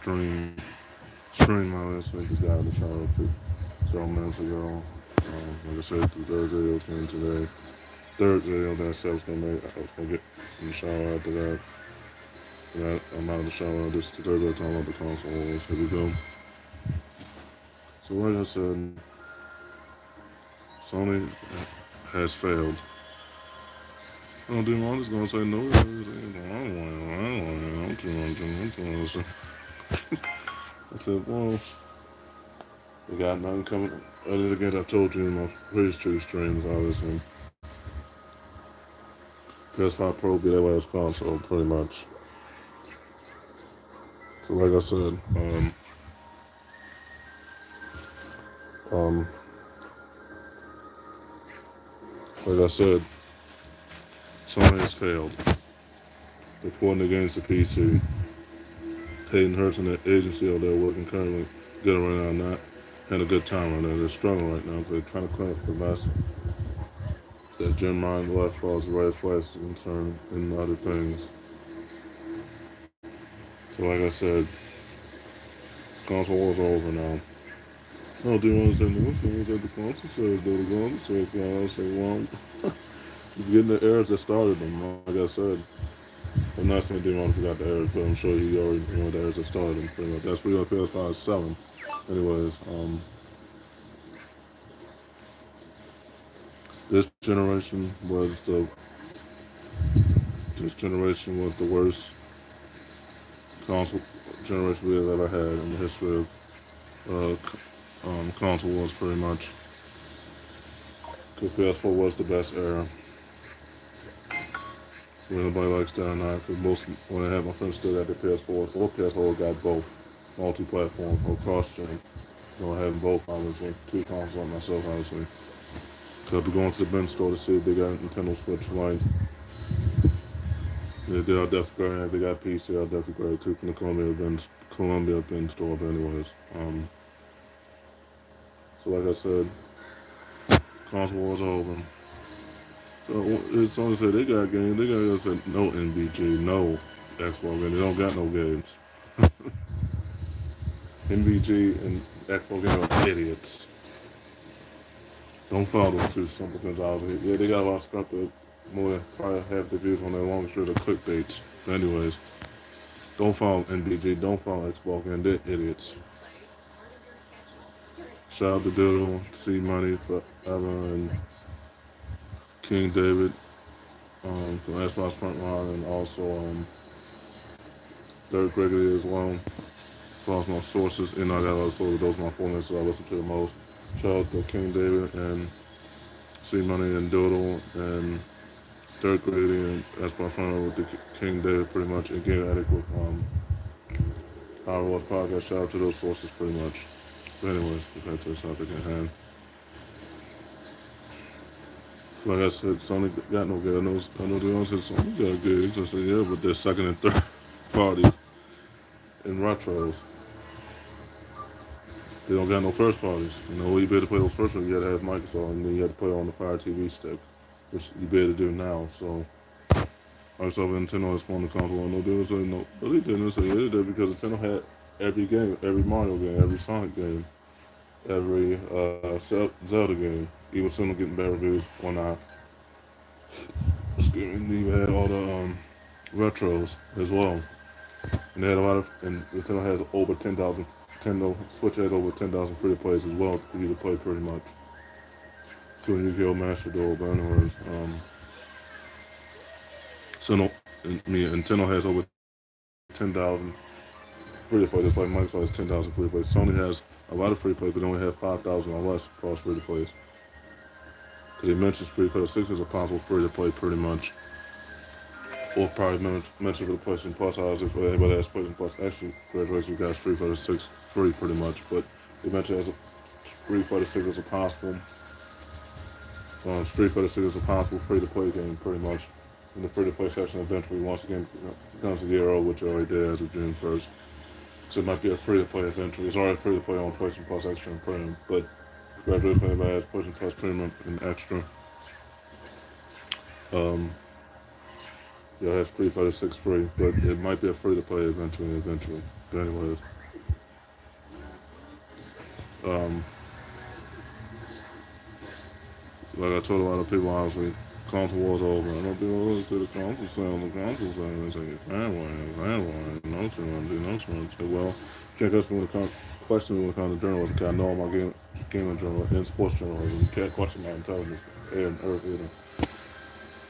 stream stream my last week. Just got out of the shower several minutes ago. Like I said, the third video came today. Third video that I said I was gonna get in the shower after that. I'm out of the shower. This is the third video talking about the console wars. Here we go. So like I said, Sony has failed. I don't do I'm just gonna say no. I'm too much. I said, well, we got nothing coming. Other again, I told you in my previous two streams, obviously. PS5 Pro be that last console, pretty much. So, like I said, um, like I said, Sony has failed. They're porting the games to PC. Hayden Hurts and the agency out there working currently good right now, not having a good time right now. They're struggling right now because they're trying to clean up the mess that Jim Ryan left falls right flags concern and other things. So like I said, console wars are over now. No, do you understand what's going on at the console says though the console says going on say well you're getting the errors that started them, like I said. I'm not saying Demon forgot the errors, but I'm sure he already knew the errors that started them pretty much. That's what PS5 is selling. Anyways, this generation was the worst console generation we have ever had in the history of console wars, pretty much. Because PS4 was the best era. So anybody likes that or not, because most when I had my friends still got the PS4, or PS4 got both multi-platform or cross-gen. Having both, obviously, two consoles like myself, obviously. Because I'll be going to the bin store to see if they got Nintendo Switch Lite. Yeah, they are definitely great. If they got PC, I'll definitely great too from the Columbia bin store. But anyways, so like I said, console wars are over. So it's only said they got games. They got said no NBG, no Xbox game. They don't got no games. NBG and Xbox game are idiots. Don't follow those two simpletons out here. Yeah, they got a lot of stuff that more than probably half the views on their long street of clickbaits. But anyways, don't follow NBG, don't follow Xbox, and they're idiots. Shout out to Diddle, C Money Forever, and King David from Xbox Frontline, and also Derek Gregory as well. Across my sources, and I got a lot of sources. Those are my four minutes that I listen to the most. Shout out to King David and C Money and Doodle and Derek Grady and that's my friend with the King David pretty much and Game Addict with Power Wars Podcast. Shout out to those sources pretty much. But anyways, we got to the topic at hand. Like I said, Sony got no good. I know they all said Sony got good. I said yeah, but they're second and third parties in retros. They don't got no first parties. You know, you better play those first ones, you gotta have Microsoft, and then you have to play on the Fire TV stick, which you better do now. So, Microsoft and Nintendo is on the console. No, they say no, but they didn't say they did because Nintendo had every game, every Mario game, every Sonic game, every Zelda game. Even some getting better reviews on our. Excuse me, they even had all the retros as well, and they had a lot of. And Nintendo has over 10,000. Nintendo Switch has over 10,000 free to plays as well for you to play pretty much. Including Yu-Gi-Oh! Master Duel, but anyways, Nintendo has over 10,000 free to play, just like Microsoft has 10,000 free to plays. Sony has a lot of free to plays, but they only have 5,000 or less across free to plays. Because they mentioned Street Fighter 6 as a possible free to play pretty much. Or probably mentioned for the PlayStation Plus, obviously, for anybody that's PlayStation Plus. Actually, congratulations, you got Street Fighter 6 free pretty much, but they mentioned as a Street Fighter 6 as a possible Street Fighter 6 is a possible free-to-play game, pretty much. In the free-to-play section, eventually, once the game becomes a year old, which it already did as of June 1st. So it might be a free-to-play eventually. It's already free-to-play on PlayStation Plus Extra and Premium, but congratulations for anybody has PlayStation Plus Premium and Extra. You'll have Street Fighter 6 free, but it might be a free-to-play eventually. But anyways, um, like I told a lot of people, honestly, console wars are over. I don't think we'll to the console sale. The console sale is like fan no too much, no too much. Well, you can't question me when it comes to journalism. Cause I know my gaming journalism and sports journalism. You can't question my intelligence. Air and earth,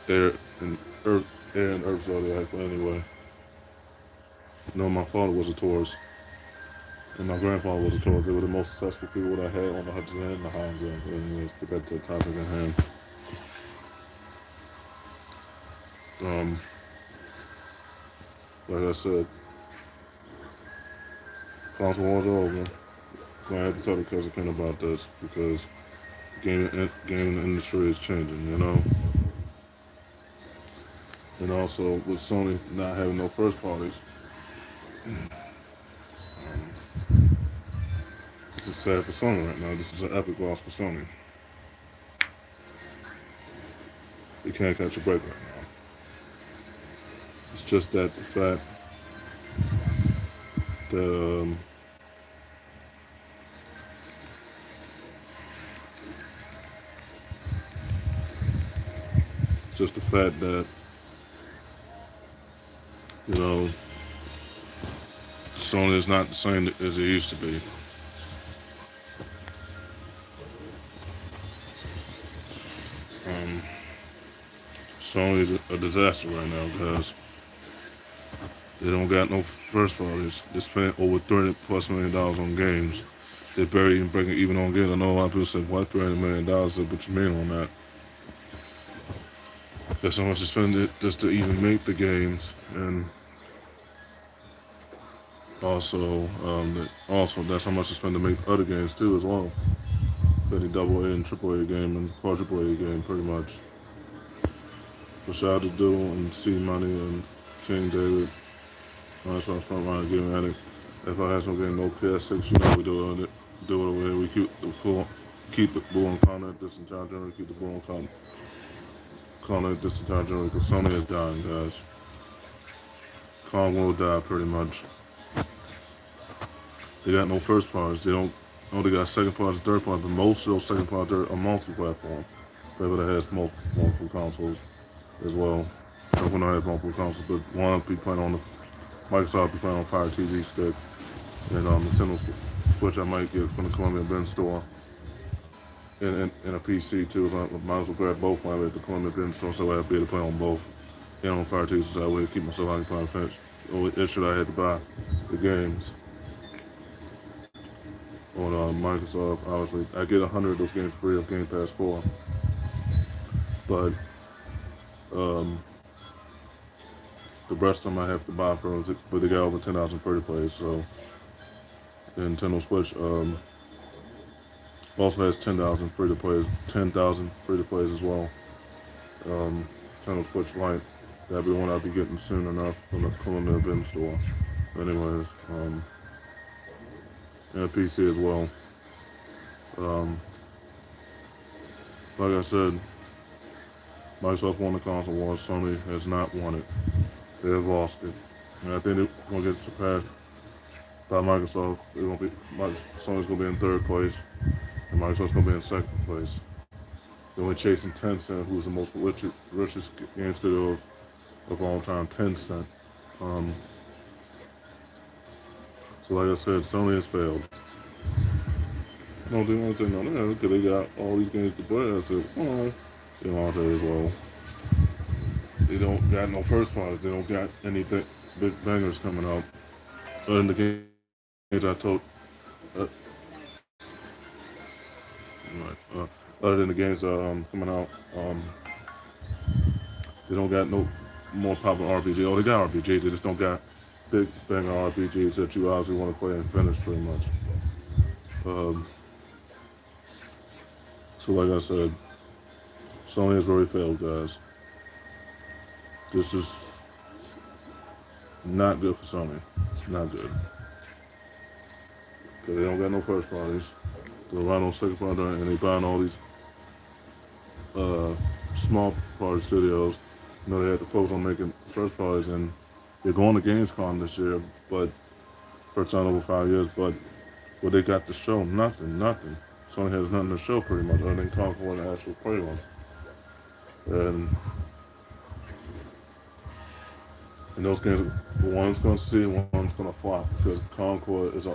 air and earth, air and earth zodiac. But anyway, you know, my father was a Taurus. And my grandfather was a Taurus. They were the most successful people that I had on the Hudson and the Hines end. Anyways, get back to the topic at hand. Um, like I said, console wars are over. I have to tell the cousin Ken about this because gaming industry is changing, you know. And also with Sony not having no first parties, this is sad for Sony right now. This is an epic loss for Sony. You can't catch a break right now. It's just that the fact that just the fact that you know Sony is not the same as it used to be. Sony is a disaster right now because they don't got no first parties. They spent over $30+ million on games. They barely even breaking even on games. I know a lot of people say, "What, $300 million?" What you mean on that? That's how much they spend it just to even make the games, and also that's how much they spend to make other games too as well. Any double A and triple A game and quadruple A game, pretty much. For shout out to Do and C Money and King David. That's our front line giving at it. If I had some game no PS6, you know we do it over here. We keep the bull and Connor at this entire generation. Keep the bull and Connor at this entire generation. Because Sony is dying, guys. Kong will die pretty much. They got no first parties. They don't. They got second parties, third parties, but most of those second parties are multi-platform. Favorite that has multiple consoles as well. We don't have multiple consoles, but one be playing on the Microsoft be playing on Fire TV stick, and Nintendo Switch I might get from the Columbia Bin store, and a PC too. So I might as well grab both while I'm at the Columbia Bin store, so I'll be able to play on both, and on Fire TV, so that way I keep myself occupied and finish. The only issue I had to buy the games on Microsoft. Obviously, I get 100 of those games free of Game Pass 4, but the rest of them I have to buy for them, but they got over 10,000 free to plays. So the Nintendo Switch also has 10,000 free to plays, 10,000 free to plays as well. Nintendo Switch Lite, that'll be one I'll be getting soon enough from the Columbia Bin store. Anyways, and a PC as well. Like I said, Microsoft won the console wars. Sony has not won it. They have lost it. And I think they're going to get surpassed by Microsoft. Sony's going to be in third place, and Microsoft's going to be in second place. They're only chasing Tencent, who's the most richest game studio of all time, Tencent. So like I said, Sony has failed. No, they want to say no, because they got all these games to play. I said, well, they want to as well. They don't got no first parties. They don't got any big bangers coming out. Other than the games I told, other than the games coming out, they don't got no more popular RPG. Oh, they got RPGs. They just don't got big banger RPGs that you obviously want to play and finish pretty much. So like I said, Sony has really failed, guys. This is not good for Sony. Not good. Because they don't got no first parties. They don't got no second party, and they buying all these small party studios. You know, they had to focus on making first parties, and they're going to Gamescom this year, but first time over 5 years. But what they got to show, nothing. Sony has nothing to show pretty much other than Concord and actual play on. And in those games, one's going to see, one's going to flop because Concord is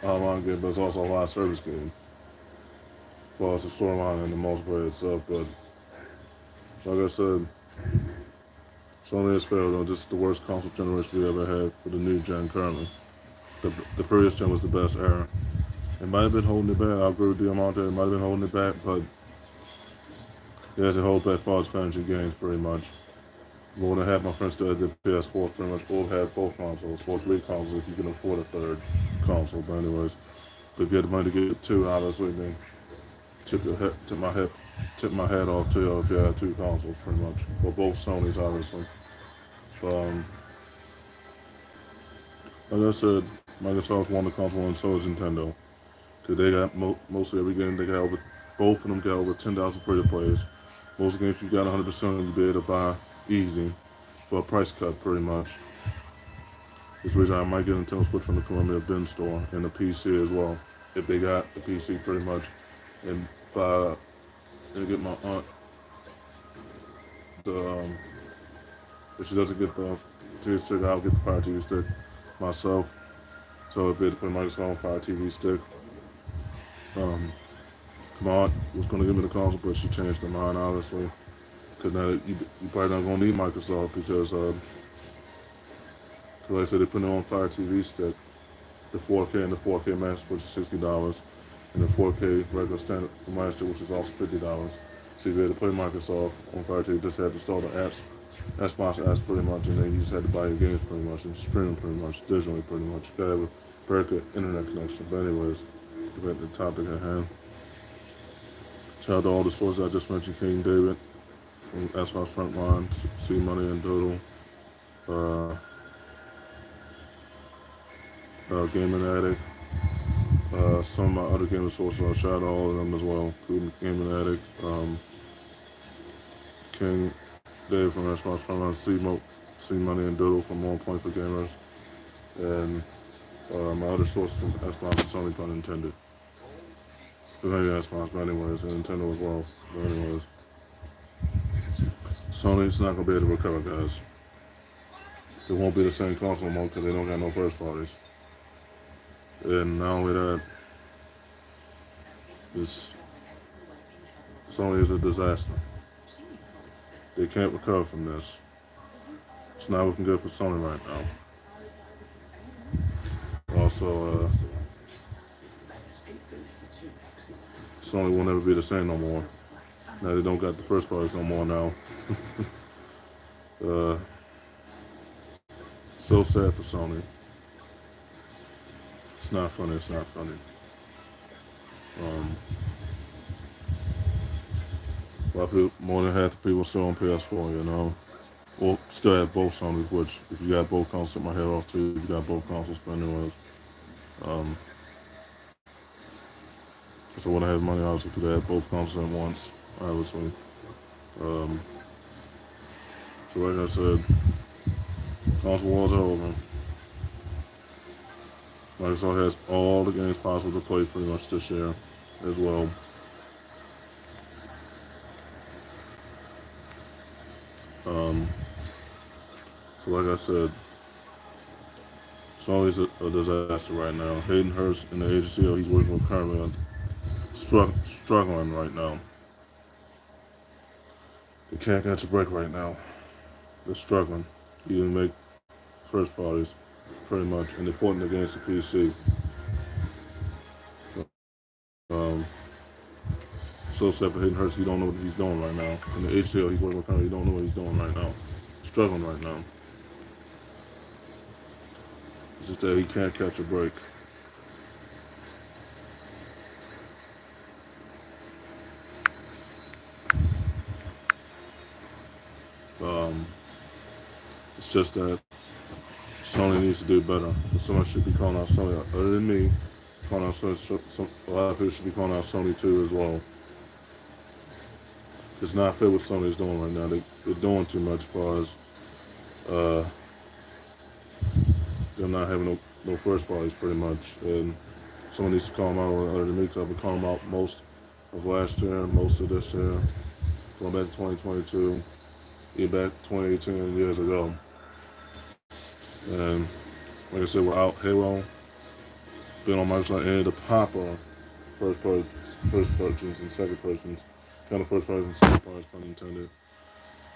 online game, but it's also a live service game. As far as the storyline and the multiplayer itself, but like I said, Sony has failed. This is the worst console generation we ever had for the new gen currently. The previous gen was the best era. It might have been holding it back. I agree with Diamante. It might have been holding it back, but it has a hold back as far as fantasy games, pretty much. More than half my friends still had the PS4s, pretty much all had both consoles, or 3 consoles if you can afford a third console. But anyways, but if you had the money to get 2, obviously, then tip my hat off to you if you had 2 consoles, pretty much. Well, both Sonys, obviously. But like I said, Microsoft's won the console and so is Nintendo. Because they got mostly every game, they got over, both of them got over 10,000 free players. Most games you got 100%, you'll be able to buy easy for a price cut, pretty much. This reason I might get a Nintendo Switch from the Columbia Bin store and the PC as well, if they got the PC, pretty much, and buy and get my aunt the if she doesn't get the TV stick, I'll get the Fire TV stick myself. So it'd be to put Microsoft on Fire TV stick. My aunt was going to give me the console, but she changed her mind, obviously. Because now you probably not going to need Microsoft because like I said, they put it on Fire TV stick, the 4K and the 4K Max, which is $60, and the 4K regular standard from last year, which is also $50. So you had to play Microsoft on Fire TV, just had to install the apps, Xbox apps pretty much, and then you just had to buy your games pretty much and stream them pretty much, digitally pretty much. You gotta have a very good internet connection. But anyways, to get the topic at hand. Shout out to all the sources I just mentioned, King David from Xbox Frontline, C Money and Doodle, Gaming Addict, some of my other gaming sources. I'll shout out all of them as well, including Gaming Addict, King Dave from Xbox Frontline, C Money and Doodle from On Point for Gamers, and my other sources from Xbox and Sony, pun intended. But maybe Xbox, but anyways, and Nintendo as well. But anyways, Sony's not gonna be able to recover, guys. It won't be the same console anymore because they don't got no first parties. And not only that, Sony is a disaster. They can't recover from this. It's not looking good for Sony right now. Also, Sony will never be the same no more. Now they don't got the first parties no more now. So sad for Sony. It's not funny. A lot of people, more than half the people still on PS4, you know. Well, still have both Sonys, which if you got both consoles, my head off too. If you got both consoles, but anyways. So when I have money, obviously, could have both consoles at once, obviously. So like I said, console wars are over. Microsoft has all the games possible to play pretty much this year as well. So like I said, Sony's a disaster right now. Hayden Hurst in the agency he's working with currently struggling right now. They can't catch a break right now. They're struggling. You even make first parties, pretty much, and they're porting against the PC. So sad for Hayden Hurst, he don't know what he's doing right now. In the HCL he's working with currently, he don't know what he's doing right now. Struggling right now. It's just that he can't catch a break. It's just that Sony needs to do better. Someone should be calling out Sony, other than me, calling out Sony. A lot of people should be calling out Sony too as well. It's not fair what Sony is doing right now. They're doing too much as far as them not having no first parties pretty much. And someone needs to call them out other than me because I've been calling them out most of last year, most of this year, going back to 2022, even back to 2018 years ago. And like I said, without Heroine being on Microsoft and the Papa first persons and second persons, kind of first person, second person, pun intended,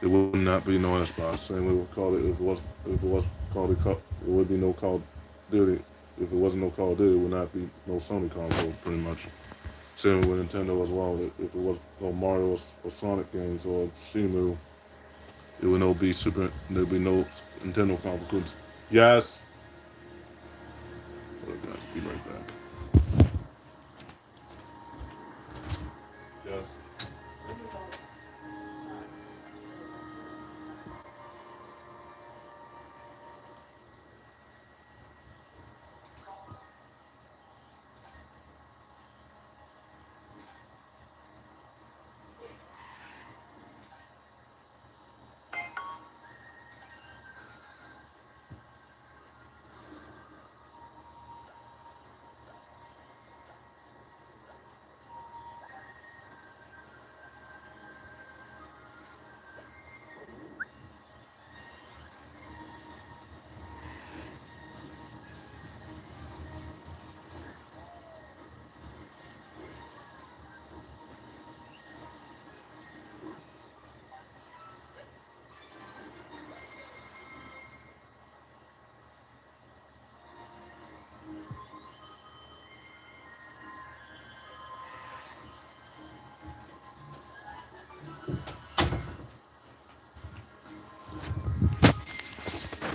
it would not be no Xbox. Same way we called it. If it was called it would be no Call of Duty. If it wasn't no Call of Duty, it would not be no Sony consoles, pretty much. Same with Nintendo as well. If it was no Mario or Sonic games or Shimu, it would no be Super. There'd be no Nintendo consoles. Yes. Well, guys, be right back. Yes.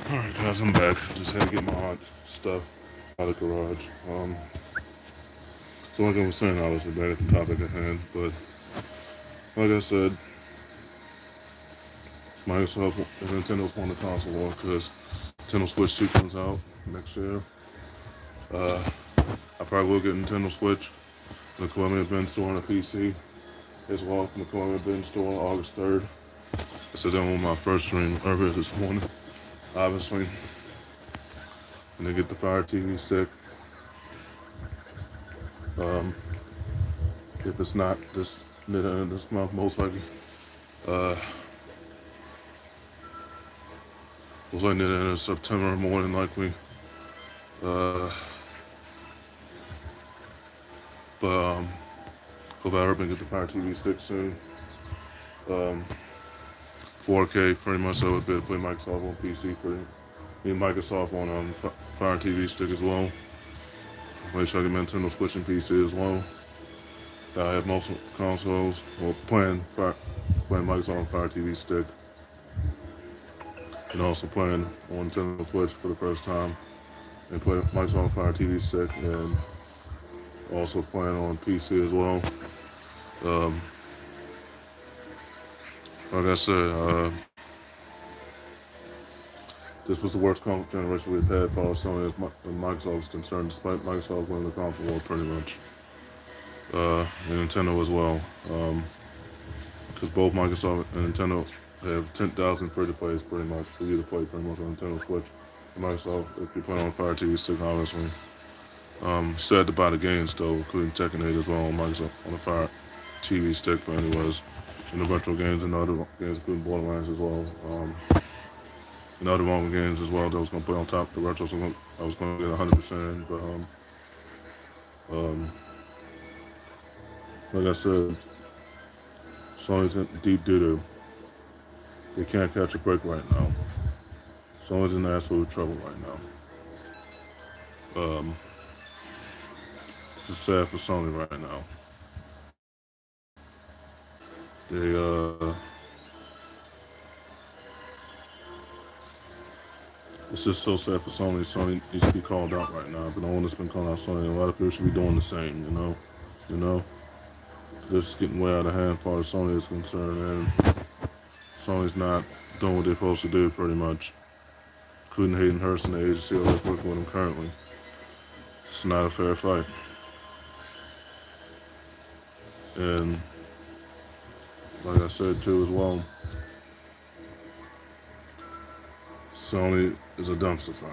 Alright guys, I'm back. Just had to get my hot stuff out of the garage. So like I was saying, obviously back at the topic at hand, but like I said, Microsoft and Nintendo's won the console war because Nintendo Switch 2 comes out next year. I probably will get Nintendo Switch in the Columbia Bin store on a PC as well from the Columbia Bin store on August 3rd. I said that on my first stream earlier this morning, obviously. And they get the Fire TV stick. If it's not this mid end of this month, most likely. Most likely near the end of September, more than likely. But hope I ever get the Fire TV stick soon. 4K, pretty much I would be able to play Microsoft on PC, Microsoft on Fire TV stick as well. Make sure I get Nintendo Switch and PC as well. I have most consoles, playing Microsoft on Fire TV stick, and also playing on Nintendo Switch for the first time, and play Microsoft on Fire TV stick, and also playing on PC as well. Like I said, this was the worst console generation we've had for Sony as Microsoft is concerned, despite Microsoft winning the console war pretty much. And Nintendo as well. Because both Microsoft and Nintendo have 10,000 free-to-plays pretty much for you to play pretty much on Nintendo Switch. And Microsoft, if you're playing on Fire TV stick, obviously. Still had to buy the games though, including Tekken 8 as well on Microsoft on the Fire TV stick, but anyways. And the retro games and other games, including Borderlands as well. And other mobile games as well that I was going to put on top of the retro, so I was going to get 100%, but like I said, Sony's in deep doo-doo. They can't catch a break right now. Sony's in absolute trouble right now. This is sad for Sony right now. It's just so sad for Sony. Sony needs to be called out right now. But no one has been calling out Sony. A lot of people should be doing the same, you know. This is getting way out of hand as far as Sony is concerned, and Sony's not doing what they're supposed to do, pretty much. Including Hayden Hurst and the agency that's working with him currently. It's not a fair fight. And like I said too as well, Sony is a dumpster fire.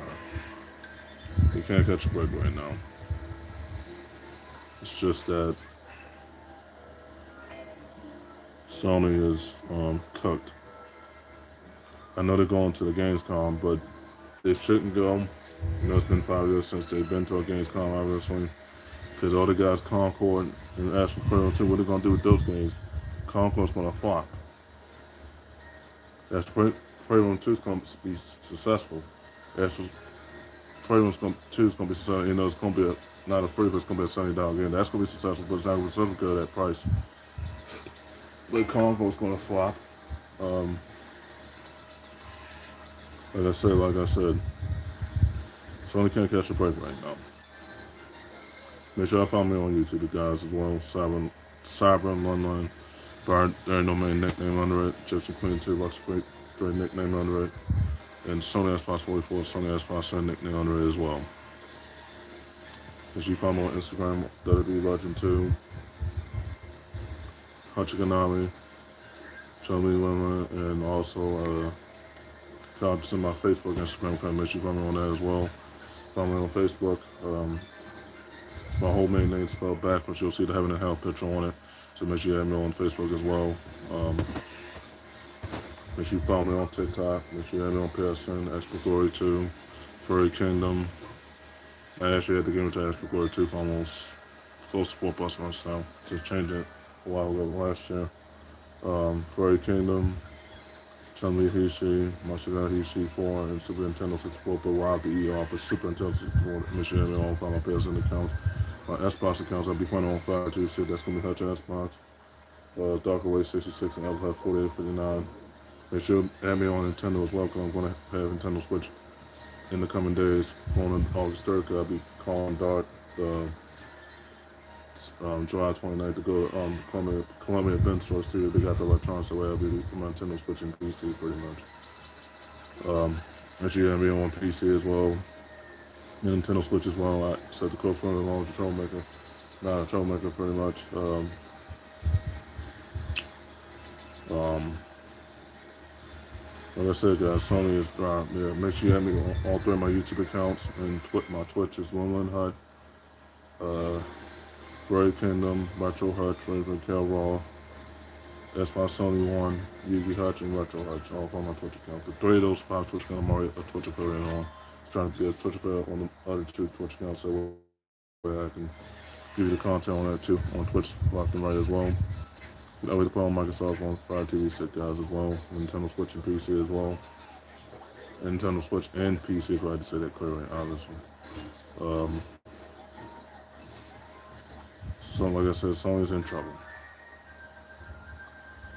You can't catch a break right now. It's just that Sony is cooked. I know they're going to the Gamescom, but they shouldn't go. You know, it's been 5 years since they've been to a Gamescom, obviously. Because all the guys, Concord and Astro Playroom 2, what are they going to do with those games? Concord's going to flop. Astro Playroom 2 is going to be successful. Astro Playroom 2 is going to be successful. You know, it's going to be not a free, but it's going to be a $70 game. That's going to be successful, but it's not going to be successful because of that price. But Concord's going to flop. Like I said, Sony can't catch a break right now. Make sure I follow me on YouTube, guys, as well. Cyber and Online. There ain't no main nickname under it. Gypsy Queen 2, Lux Great nickname under it. And Sony Xbox 44, Sony Xbox 7 nickname under it as well. As you follow me on Instagram, WWE Legend 2, Hachiganami, Chummy Women, and also comments in my Facebook, Instagram account. Make sure you follow me on that as well. Follow me on Facebook. It's my whole main name spelled backwards. You'll see the Heaven and Hell picture on it. So make sure you add me on Facebook as well. Make sure you follow me on TikTok. Make sure you add me on PSN, Extra Glory 2, Furry Kingdom. I actually had to give it to Extra Glory 2 for almost close to 4+ months now. Just changed it a while ago last year. Furry Kingdom, Chun-Li Hishi, Mashiga Hishi 4, and Super Nintendo 64, but Wild the ER, but Super Nintendo 64. Make sure you have me on my PSN accounts. My Xbox accounts, I'll be playing on 5G, so that's going to be Hutch Xbox. Darker Way 66 and Alpha 4859. Make sure you add me on Nintendo as well, because I'm going to have Nintendo Switch in the coming days. On August 3rd, I'll be calling Dart July 29th to go to Columbia Event Store, see if they got the electronics away. I'll be my Nintendo Switch and PC pretty much. Make sure you add me on PC as well. Nintendo Switch as well. I set the code for along with the Troublemaker. Not a Troublemaker, pretty much. Like I said, guys, Sony is dry. Yeah, make sure you add me on all 3 of my YouTube accounts and my Twitch is Winland Hut, Furry Kingdom, Retro Hutch, Raven Cal Roth, Xbox Sony 1, Yugi Hutch, and Retro Hutch, all on my Twitch account. The 3 of those 5 Twitch accounts, I'm already a Twitch affiliate on. Trying to be a Twitch affiliate on the other 2 Twitch accounts, so I can give you the content on that too, on Twitch, locked and right as well. You know, we play on Microsoft on Fire TV stick, guys, as well. Nintendo Switch and PC as well. And Nintendo Switch and PC is right to say that clearly, obviously. So, like I said, Sony's in trouble.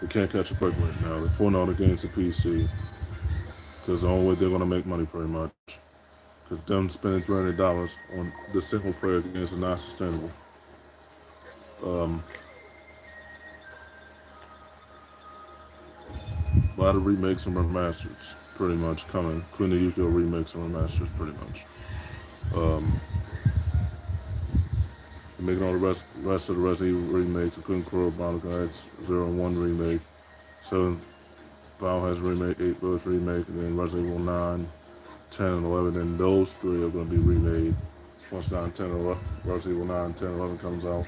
They can't catch a break right now. They're pulling all the games to PC because the only way they're going to make money, pretty much. Because them spending $300 on the single player games is not sustainable. A lot of remakes and remasters, pretty much, coming. Queen of Yukio remakes and remasters, pretty much. Making all the rest of the Resident Evil remakes, including Cruel Chronicles X, 0 and 1 remake, 7 Biohazard remake, 8 Village remake, and then Resident Evil 9, 10, and 11. And those 3 are going to be remade once 9, 10, or Resident Evil 9, 10, 11 comes out.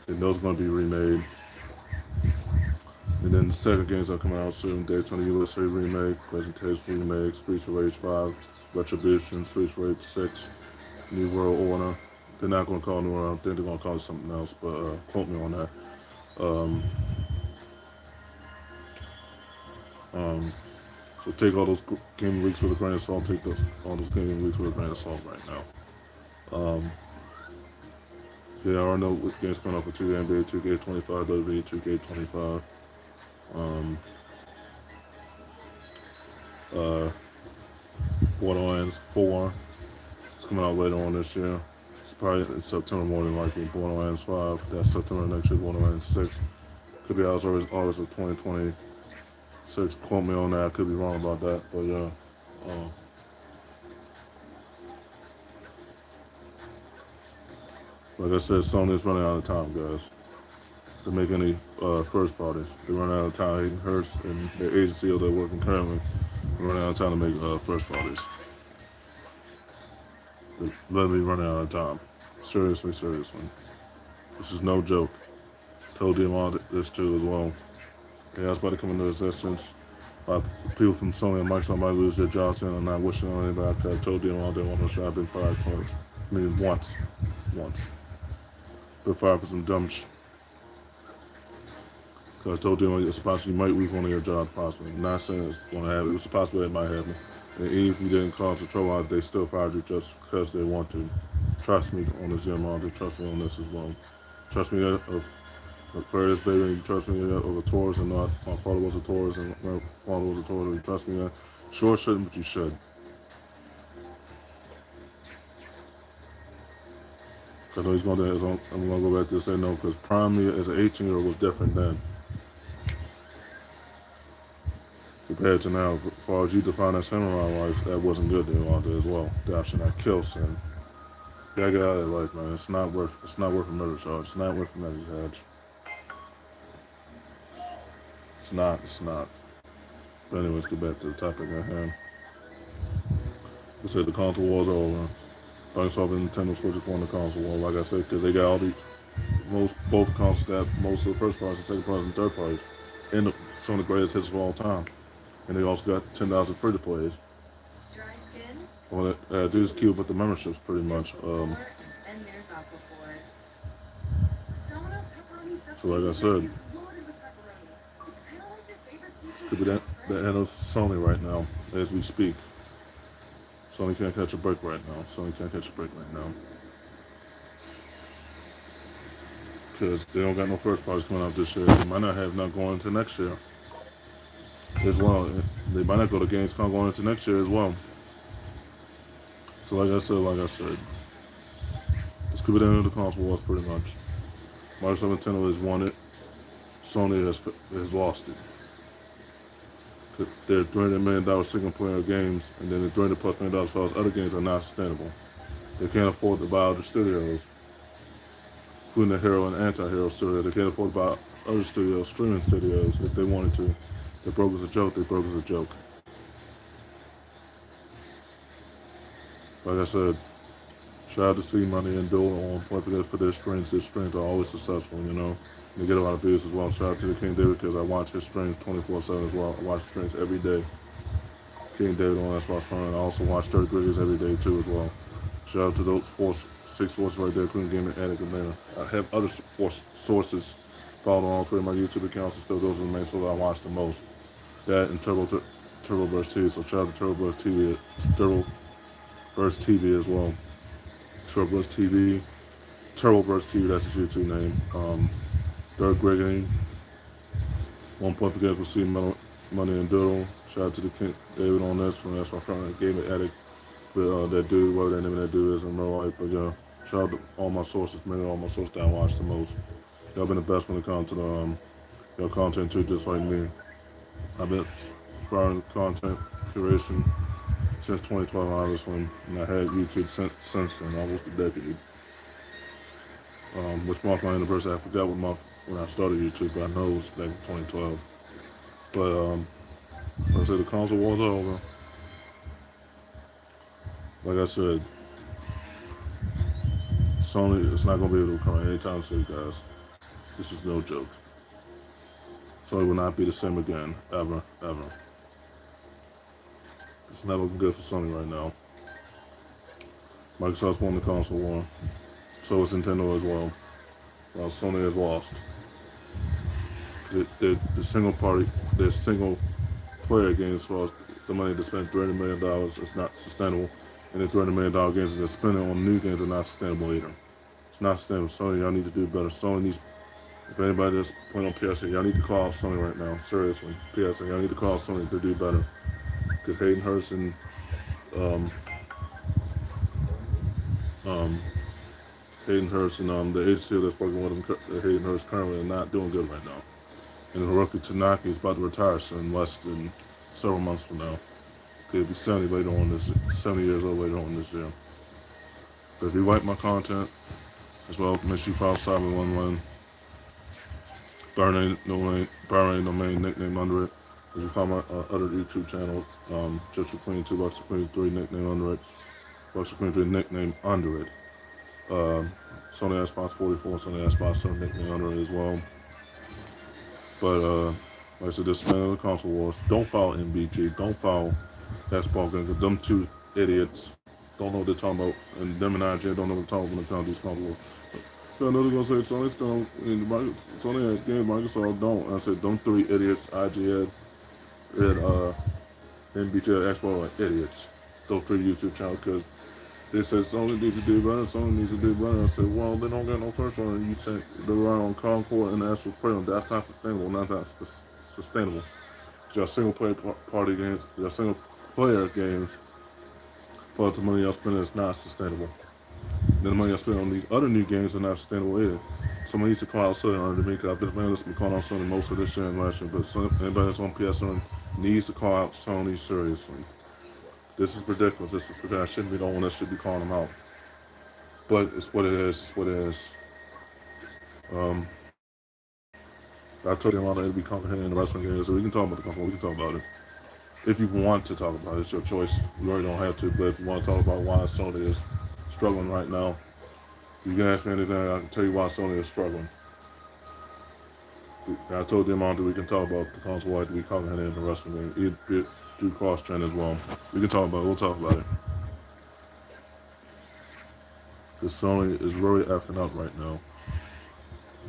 And those are going to be remade. And then the second games are coming out soon. Daytona USA remake, Resident Evil remake, Streets of Rage 5, Retribution, Streets of Rage 6, New World Order. They're not going to call it New World. I think they're going to call it something else, but quote me on that. So take all those game leaks with a grain of salt. Take all those game leaks with a grain of salt right now. Yeah, I know what games coming out for 2 NBA 2K25, WWE 2K25. Borderlands 4. It's coming out later on this year. It's probably in September more than likely. Borderlands 5. That's September next year. Borderlands 6. Could be out as early as August of 2026. Quote me on that. I could be wrong about that. But yeah. Like I said, Sony's running out of time, guys, to make any first parties. They're running out of time. Hayden Hurst and their agency, or they're working currently, running out of time to make first parties. We're literally running out of time. Seriously. This is no joke. Told them all this too as well. Yeah, it's about to come into existence. People from Sony and Microsoft might lose their jobs and I'm not wishing on anybody. I told them all they want to show. I've been fired twice. I mean, once. Been fired for some dumb Because I told them it's possible you might lose one of your jobs, possibly. I'm not saying it's going to happen. It was a possibility it might happen. And even if you didn't cause the trouble out, they still fired you just because they want to. Trust me on this, young man. Trust me on this as well. Trust me of Aquarius, baby. You trust me of a Taurus and not my father was a Taurus and my father was a Taurus. You trust me that. Sure shouldn't, but you should. Because I know he's going to, I'm going to go back to say no, because prime me as an 18-year-old was different then. Compared to now, as far as you define that samurai life, that wasn't good there out there as well. That should not kill sin. You gotta get out of that life, man. It's not worth a murder charge. It's not worth a murder charge. It's not. But anyways, get back to the topic at hand. We said the console war's over. Microsoft and Nintendo Switch won the console war, like I said, because they got all the both consoles got most of the first parties, second parties, and third parties, and some of the greatest hits of all time. And they also got 10,000 free to plays. Dry skin? Well, do is cute, but the memberships pretty much. And there's Aquaphor. Domino's pepperoni stuffed So like I cheese said, is loaded with pepperoni. It's kind of like your favorite pizza. could be the end of Sony right now, as we speak. Sony can't catch a break right now. Because they don't got no first parties coming out this year. They might not have none going into next year as well. They might not go to Gamescom going into next year as well. So like I said, this could be the end of the console wars pretty much. Microsoft and Nintendo has won it. Sony has lost it. Their $300 million single player games and then the $300+ million for other games are not sustainable. They can't afford to buy other studios, including the Heroine and anti-hero studio. They can't afford to buy other studios, streaming studios, if they wanted to. They broke as a joke. Like I said, shout out to C Money and Bill on point for their streams. Their streams are always successful, you know. They get a lot of views as well. Shout out to the King David because I watch his streams 24/7 as well. I watch streams every day. King David on Xbox One. I also watch Dirty Griggers every day too as well. Shout out to those 6 sources right there, Queen Gaming, Attic, and Atlanta. I have other sources followed on all 3 of my YouTube accounts, and still those are the main sources I watch the most. That and Turboburst TV. So shout out to Turboburst TV as well. Turboburst TV, that's his YouTube name. Dirk Gregory, 1 point for games with C Money and Doodle. Shout out to the King David on this from Xbox One Gaming Addict for that dude, whatever that name of that dude is in real life. But yeah, shout out to all my sources, mainly all my sources that I watch the most. Y'all been the best when it comes to the your content too, just like me. I've been inspiring content creation since 2012, obviously, and I had YouTube since then, almost a decade. Which marked my anniversary. I forgot what month when I started YouTube, but I know it was back in 2012. But like I said, the console war's over. Like I said, Sony is not going to be able to come anytime soon, guys. This is no joke. Sony will not be the same again, ever. It's not looking good for Sony right now. Microsoft's won the console war. So is Nintendo as well. While Sony has lost. The single player games, as far as the money to spend $300 million is not sustainable. And the $300 million games that they're spending on new games are not sustainable either. It's not sustainable. Sony, y'all need to do better. Sony needs, if anybody that's playing on PSN, y'all need to call out Sony right now. Seriously. PSN, y'all need to call out Sony to do better. Because Hayden Hurst and the agency that's working with him, Hayden Hurst, currently are not doing good right now. And Hiroki Tanaka is about to retire in less than several months from now. He'll be 70 years old later on this year. But if you like my content as well, make sure you follow Cyber11. Byron ain't no main nickname under it. If you find my other YouTube channel, just for Queen 2 Bucks for Queen 3 nickname under it. Buck Supreme 3 nickname under it. Uh, Sony Xbox 44, Sony Xbox 7 nickname under it as well. But like I said, this is the console wars. Don't follow MBG. Don't follow Xbox because them two idiots don't know what they're talking about, and them and IGN don't know what they're talking about when it comes to these console wars. I know they're gonna say Sony's gonna, Sony has games, Microsoft don't. And I said, them three idiots, IGN and MBG, Xbox are idiots. Those three YouTube channels, because they said Sony needs to do better, Sony needs to do better. I said, well, they don't get no first one, and you think they're relying on Concord and the actual Premium. That's not sustainable. Not sustainable. Your single player party games, your single player games, for the money y'all spending is not sustainable. Then the money y'all spending on these other new games are not sustainable either. Someone needs to call out Sony under me, because I've been listening to calling out Sony most of this generation, but anybody that's on PSN needs to call out Sony seriously. This is ridiculous. This is ridiculous. I shouldn't be the one that should be calling them out. But it's what it is. It's what it is. I told you a lot of it be complicated in the wrestling games, so we can talk about the console. We can talk about it. If you want to talk about it, it's your choice. You already don't have to. But if you want to talk about why Sony is struggling right now, you can ask me anything. I can tell you why Sony is struggling. I told you, Amanda, we can talk about the console why we complicated in the wrestling game. It do cross-trend as well. We can talk about it. We'll talk about it. Because Sony is really effing up right now.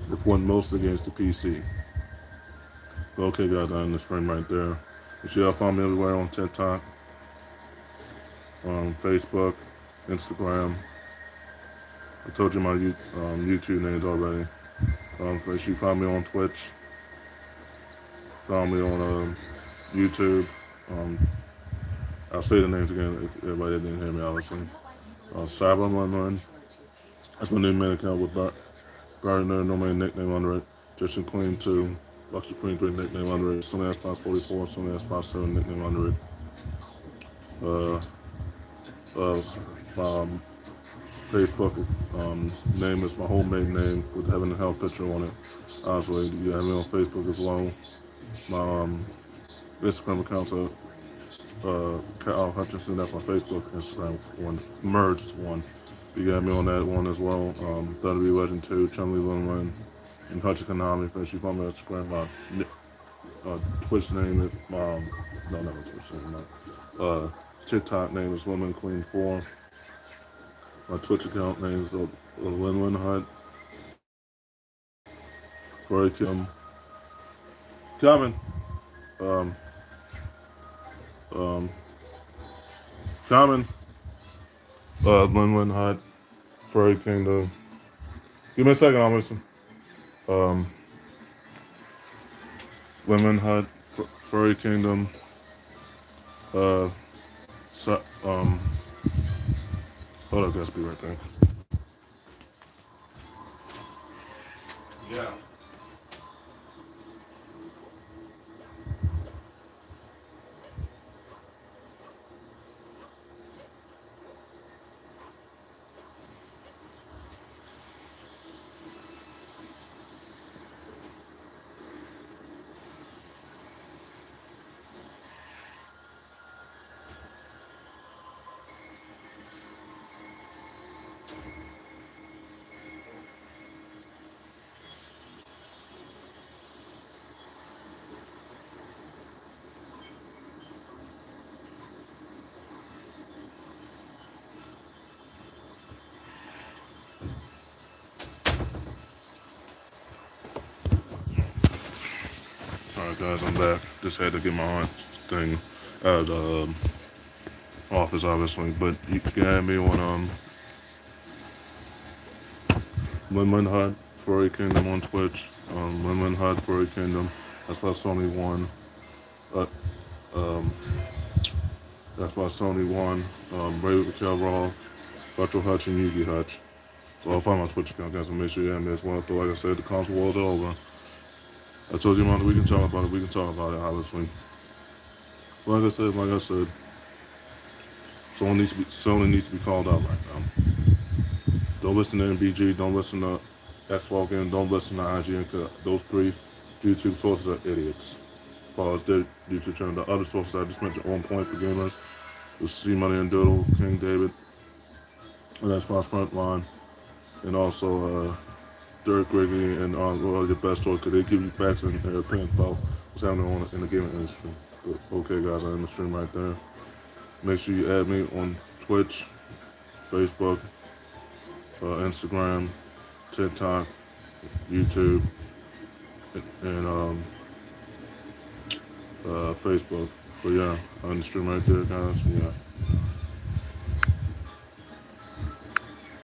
They're putting most of the games to PC. But okay, guys, I end the stream right there. You should all find me everywhere on TikTok, Facebook, Instagram. I told you my YouTube names already. First, you find me on Twitch. Find me on YouTube. I'll say the names again if everybody didn't hear me, obviously. Cyber Run. That's my new main account with Barry Nerd, no main nickname under it. Justin Queen 2, Buck Supreme 3 nickname under it. Sony Xbox 44, Sony Xbox 7 nickname under it. My Facebook name is my homemade name with heaven and hell picture on it. Honestly, you have me on Facebook as well. My Instagram account's Kyle Hutchinson. That's my Facebook Instagram one. Merged one. You got me on that one as well. WWE Legend 2, Chun-Li Lin, and Hutchin Konami. Finish you find me on Instagram. My Twitch name is no, not my Twitch name. My TikTok name is Woman Queen 4. My Twitch account name is Lin Hut. Furry Kim. Coming. Coming. Lin Hut. Furry Kingdom. Give me a second, I'll listen. Lin Hut. Furry Kingdom. Hold up, guys, be right back. Yeah. Alright guys, I'm back. Just had to get my aunt thing out of the office obviously, but you can add me on Lin Hut Furry Kingdom on Twitch. Lin Hut Furry Kingdom. That's why Sony won. That's why Sony won. Brave Raquel Raw, Retro Hutch, and Yugi Hutch. So I'll find my Twitch account, guys, and make sure you add me as well. So like I said, the console wars are over. I told you, man, we can talk about it. We can talk about it, obviously. Like I said, Sony needs to be called out right now. Don't listen to MBG. Don't listen to Xbox and don't listen to IGN, because those three YouTube sources are idiots. As far as their YouTube channel, the other sources I just mentioned on point for gamers was C Money and Doodle, King David, And that's my front line. And also Derek Gregory and well, your best story because they give you facts and their opinions about what's happening in the gaming industry. But okay, guys, I end the stream right there. Make sure you add me on Twitch, Facebook, Instagram, TikTok, YouTube, and Facebook. But yeah, I end the stream right there, guys. Yeah.